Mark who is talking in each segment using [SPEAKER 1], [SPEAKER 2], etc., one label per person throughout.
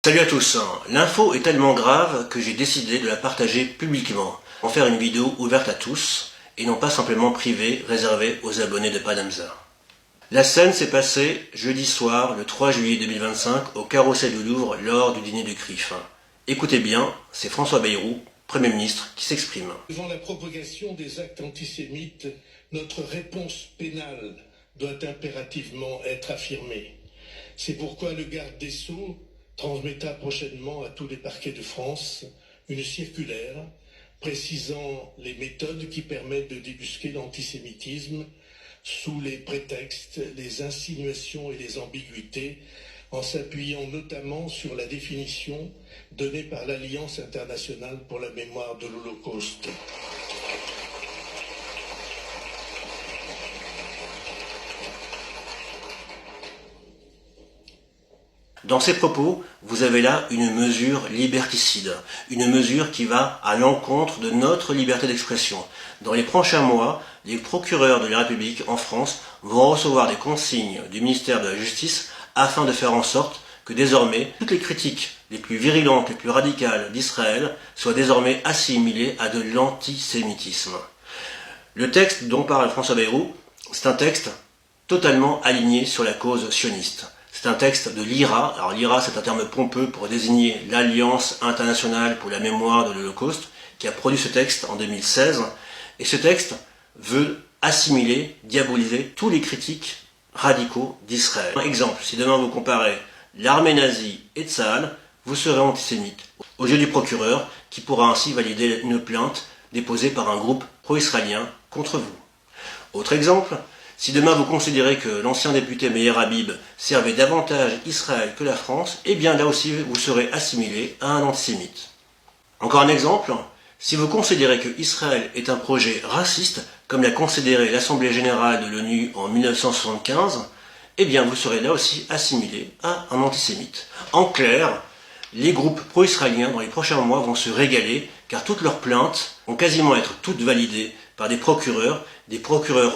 [SPEAKER 1] Salut à tous, l'info est tellement grave que j'ai décidé de la partager publiquement, en faire une vidéo ouverte à tous, et non pas simplement privée, réservée aux abonnés de Panamza. La scène s'est passée jeudi soir, le 3 juillet 2025, au Carrousel du Louvre, lors du dîner du CRIF. Écoutez bien, c'est François Bayrou, Premier ministre, qui s'exprime.
[SPEAKER 2] Devant la propagation des actes antisémites, notre réponse pénale doit impérativement être affirmée. C'est pourquoi le garde des Sceaux transmettra prochainement à tous les parquets de France une circulaire précisant les méthodes qui permettent de débusquer l'antisémitisme sous les prétextes, les insinuations et les ambiguïtés, en s'appuyant notamment sur la définition donnée par l'Alliance internationale pour la mémoire de l'Holocauste.
[SPEAKER 1] Dans ces propos, vous avez là une mesure liberticide, une mesure qui va à l'encontre de notre liberté d'expression. Dans les prochains mois, les procureurs de la République en France vont recevoir des consignes du ministère de la Justice afin de faire en sorte que désormais, toutes les critiques les plus virulentes, les plus radicales d'Israël soient désormais assimilées à de l'antisémitisme. Le texte dont parle François Bayrou, c'est un texte totalement aligné sur la cause sioniste. C'est un texte de l'IRA. Alors l'IRA, c'est un terme pompeux pour désigner l'Alliance internationale pour la mémoire de l'Holocauste, qui a produit ce texte en 2016. Et ce texte veut assimiler, diaboliser tous les critiques radicaux d'Israël. Par exemple, si demain vous comparez l'armée nazie et Tsahal, vous serez antisémite, aux yeux du procureur, qui pourra ainsi valider une plainte déposée par un groupe pro-israélien contre vous. Autre exemple, si demain vous considérez que l'ancien député Meir Habib servait davantage Israël que la France, eh bien là aussi vous serez assimilé à un antisémite. Encore un exemple, si vous considérez que Israël est un projet raciste, comme l'a considéré l'Assemblée générale de l'ONU en 1975, eh bien vous serez là aussi assimilé à un antisémite. En clair, les groupes pro-israéliens dans les prochains mois vont se régaler, car toutes leurs plaintes vont quasiment être toutes validées par des procureurs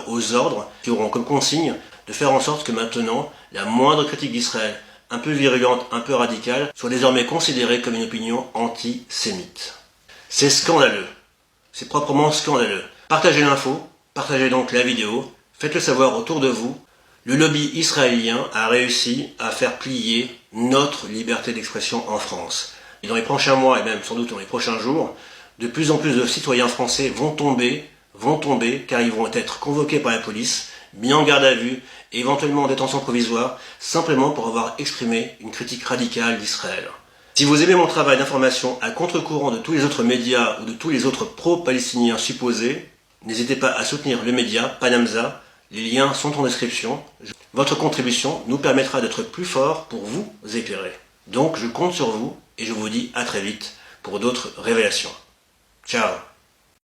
[SPEAKER 1] aux ordres, qui auront comme consigne de faire en sorte que maintenant, la moindre critique d'Israël, un peu virulente, un peu radicale, soit désormais considérée comme une opinion antisémite. C'est scandaleux. C'est proprement scandaleux. Partagez l'info, partagez donc la vidéo, faites-le savoir autour de vous. Le lobby israélien a réussi à faire plier notre liberté d'expression en France. Et dans les prochains mois, et même sans doute dans les prochains jours, de plus en plus de citoyens français vont tomber car ils vont être convoqués par la police, mis en garde à vue et éventuellement en détention provisoire, simplement pour avoir exprimé une critique radicale d'Israël. Si vous aimez mon travail d'information à contre-courant de tous les autres médias ou de tous les autres pro-palestiniens supposés, n'hésitez pas à soutenir le média Panamza. Les liens sont en description. Votre contribution nous permettra d'être plus forts pour vous éclairer. Donc je compte sur vous et je vous dis à très vite pour d'autres révélations. Ciao.